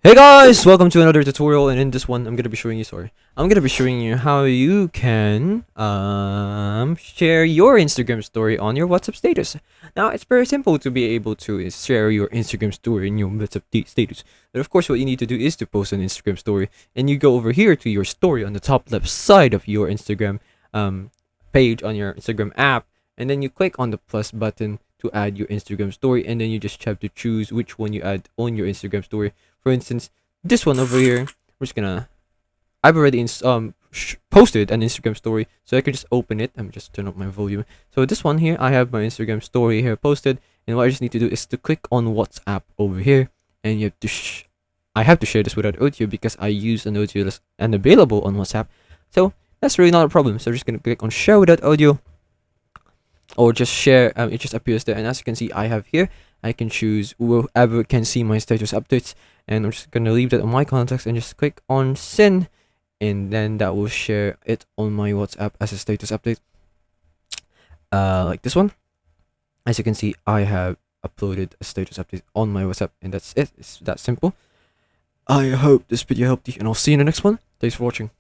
Hey guys, welcome to another tutorial, and in this one I'm gonna be showing you how you can share your Instagram story on your WhatsApp status. Now it's very simple to be able to share your Instagram story in your WhatsApp status. But of course what you need to do is to post an Instagram story, and you go over here to your story on the top left side of your Instagram page on your Instagram app, and then you click on the plus button to add your Instagram story, and then you just have to choose which one you add on your Instagram story. For instance, this one over here, I've already posted an Instagram story, so I can just open it. I'm just turn up my volume. So this one here, I have my Instagram story here posted, and what I just need to do is to click on WhatsApp over here, and you have to I have to share this without audio because I use an audio that's unavailable on WhatsApp. So that's really not a problem. So I'm just gonna click on share without audio, or just share. It just appears there, and as you can see, I have here, I can choose whoever can see my status updates, and I'm just gonna leave that on my contacts and just click on send, and then that will share it on my WhatsApp as a status update, like this one. As you can see, I have uploaded a status update on my WhatsApp, and that's it. It's that simple. I hope this video helped you, and I'll see you in the next one. Thanks for watching.